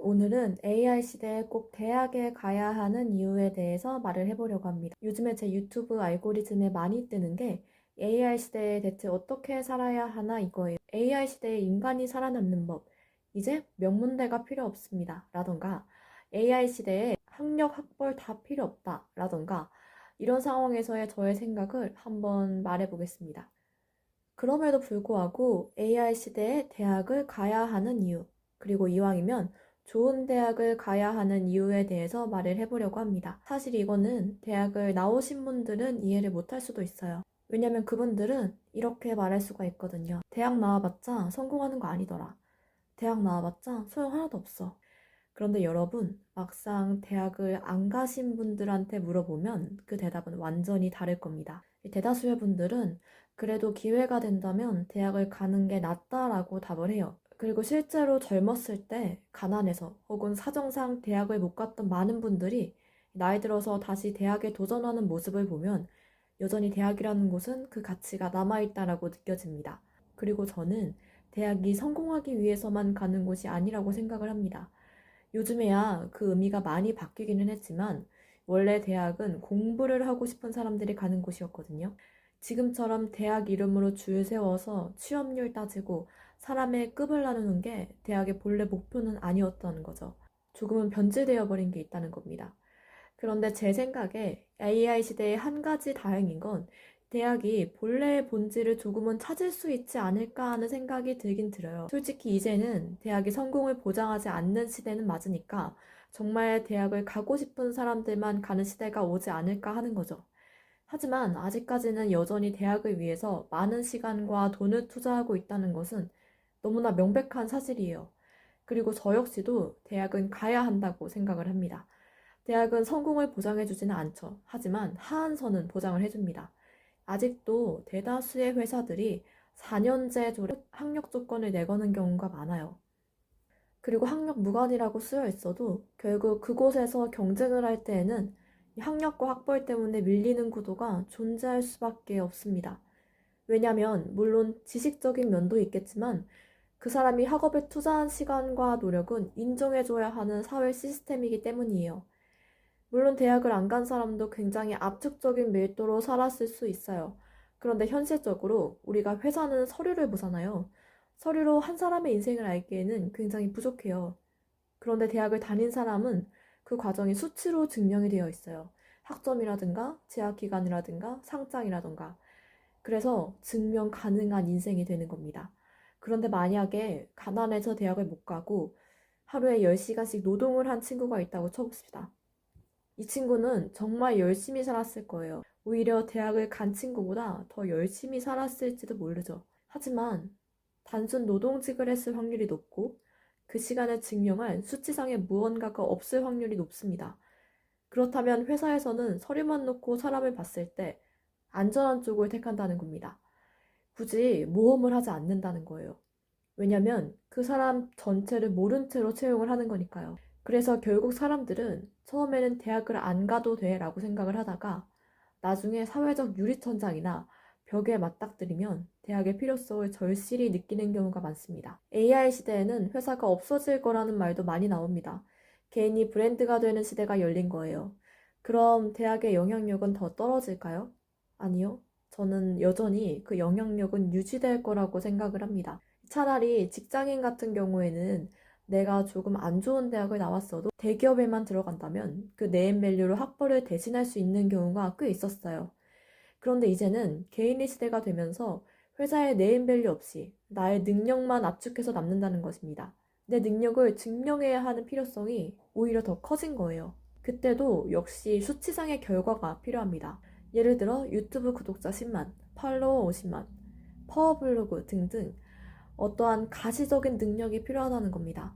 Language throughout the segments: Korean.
오늘은 AI 시대에 꼭 대학에 가야 하는 이유에 대해서 말을 해보려고 합니다. 요즘에 제 유튜브 알고리즘에 많이 뜨는 게 AI 시대에 대체 어떻게 살아야 하나 이거예요. AI 시대에 인간이 살아남는 법. 이제 명문대가 필요 없습니다. 라던가 AI 시대에 학력 학벌 다 필요 없다. 라던가 이런 상황에서의 저의 생각을 한번 말해보겠습니다. 그럼에도 불구하고 AI 시대에 대학을 가야 하는 이유, 그리고 이왕이면 좋은 대학을 가야 하는 이유에 대해서 말을 해보려고 합니다. 사실 이거는 대학을 나오신 분들은 이해를 못할 수도 있어요. 왜냐면 그분들은 이렇게 말할 수가 있거든요. 대학 나와봤자 성공하는 거 아니더라. 대학 나와봤자 소용 하나도 없어. 그런데 여러분, 막상 대학을 안 가신 분들한테 물어보면 그 대답은 완전히 다를 겁니다. 대다수의 분들은 그래도 기회가 된다면 대학을 가는 게 낫다라고 답을 해요. 그리고 실제로 젊었을 때 가난해서 혹은 사정상 대학을 못 갔던 많은 분들이 나이 들어서 다시 대학에 도전하는 모습을 보면 여전히 대학이라는 곳은 그 가치가 남아있다라고 느껴집니다. 그리고 저는 대학이 성공하기 위해서만 가는 곳이 아니라고 생각을 합니다. 요즘에야 그 의미가 많이 바뀌기는 했지만 원래 대학은 공부를 하고 싶은 사람들이 가는 곳이었거든요. 지금처럼 대학 이름으로 줄 세워서 취업률 따지고 사람의 급을 나누는 게 대학의 본래 목표는 아니었다는 거죠. 조금은 변질되어 버린 게 있다는 겁니다. 그런데 제 생각에 AI 시대의 한 가지 다행인 건 대학이 본래의 본질을 조금은 찾을 수 있지 않을까 하는 생각이 들긴 들어요. 솔직히 이제는 대학이 성공을 보장하지 않는 시대는 맞으니까 정말 대학을 가고 싶은 사람들만 가는 시대가 오지 않을까 하는 거죠. 하지만 아직까지는 여전히 대학을 위해서 많은 시간과 돈을 투자하고 있다는 것은 너무나 명백한 사실이에요. 그리고 저 역시도 대학은 가야 한다고 생각을 합니다. 대학은 성공을 보장해주지는 않죠. 하지만 하한선은 보장을 해줍니다. 아직도 대다수의 회사들이 4년제 졸업 학력 조건을 내거는 경우가 많아요. 그리고 학력 무관이라고 쓰여 있어도 결국 그곳에서 경쟁을 할 때에는 학력과 학벌 때문에 밀리는 구도가 존재할 수밖에 없습니다. 왜냐하면 물론 지식적인 면도 있겠지만 그 사람이 학업에 투자한 시간과 노력은 인정해줘야 하는 사회 시스템이기 때문이에요. 물론 대학을 안 간 사람도 굉장히 압축적인 밀도로 살았을 수 있어요. 그런데 현실적으로 우리가 회사는 서류를 보잖아요. 서류로 한 사람의 인생을 알기에는 굉장히 부족해요. 그런데 대학을 다닌 사람은 그 과정이 수치로 증명이 되어 있어요. 학점이라든가 재학기간이라든가 상장이라든가. 그래서 증명 가능한 인생이 되는 겁니다. 그런데 만약에 가난해서 대학을 못 가고 하루에 10시간씩 노동을 한 친구가 있다고 쳐봅시다. 이 친구는 정말 열심히 살았을 거예요. 오히려 대학을 간 친구보다 더 열심히 살았을지도 모르죠. 하지만 단순 노동직을 했을 확률이 높고 그 시간을 증명할 수치상의 무언가가 없을 확률이 높습니다. 그렇다면 회사에서는 서류만 놓고 사람을 봤을 때 안전한 쪽을 택한다는 겁니다. 굳이 모험을 하지 않는다는 거예요. 왜냐면 그 사람 전체를 모른 채로 채용을 하는 거니까요. 그래서 결국 사람들은 처음에는 대학을 안 가도 돼 라고 생각을 하다가 나중에 사회적 유리천장이나 벽에 맞닥뜨리면 대학의 필요성을 절실히 느끼는 경우가 많습니다. AI 시대에는 회사가 없어질 거라는 말도 많이 나옵니다. 개인이 브랜드가 되는 시대가 열린 거예요. 그럼 대학의 영향력은 더 떨어질까요? 아니요. 저는 여전히 그 영향력은 유지될 거라고 생각을 합니다. 차라리 직장인 같은 경우에는 내가 조금 안 좋은 대학을 나왔어도 대기업에만 들어간다면 그 네임밸류로 학벌을 대신할 수 있는 경우가 꽤 있었어요. 그런데 이제는 개인의 시대가 되면서 회사의 네임밸류 없이 나의 능력만 압축해서 남는다는 것입니다. 내 능력을 증명해야 하는 필요성이 오히려 더 커진 거예요. 그때도 역시 수치상의 결과가 필요합니다. 예를 들어 유튜브 구독자 10만, 팔로워 50만, 파워블로그 등등 어떠한 가시적인 능력이 필요하다는 겁니다.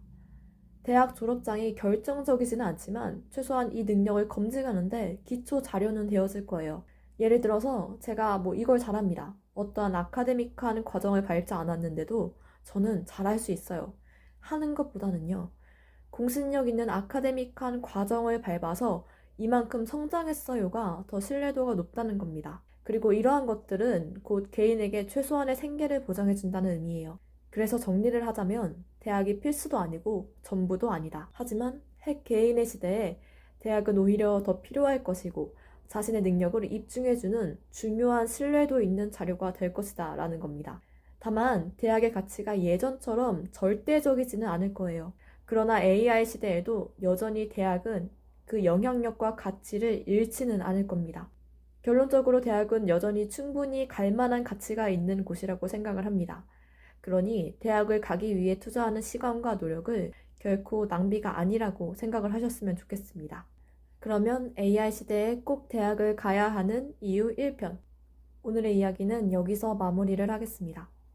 대학 졸업장이 결정적이지는 않지만 최소한 이 능력을 검증하는데 기초 자료는 되어질 거예요. 예를 들어서 제가 이걸 잘합니다. 어떠한 아카데믹한 과정을 밟지 않았는데도 저는 잘할 수 있어요. 하는 것보다는요. 공신력 있는 아카데믹한 과정을 밟아서 이만큼 성장했어요가 더 신뢰도가 높다는 겁니다. 그리고 이러한 것들은 곧 개인에게 최소한의 생계를 보장해준다는 의미예요. 그래서 정리를 하자면 대학이 필수도 아니고 전부도 아니다. 하지만 핵 개인의 시대에 대학은 오히려 더 필요할 것이고 자신의 능력을 입증해주는 중요한 신뢰도 있는 자료가 될 것이다 라는 겁니다. 다만 대학의 가치가 예전처럼 절대적이지는 않을 거예요. 그러나 AI 시대에도 여전히 대학은 그 영향력과 가치를 잃지는 않을 겁니다. 결론적으로 대학은 여전히 충분히 갈 만한 가치가 있는 곳이라고 생각을 합니다. 그러니 대학을 가기 위해 투자하는 시간과 노력을 결코 낭비가 아니라고 생각을 하셨으면 좋겠습니다. 그러면 AI 시대에 꼭 대학을 가야 하는 이유 1편. 오늘의 이야기는 여기서 마무리를 하겠습니다.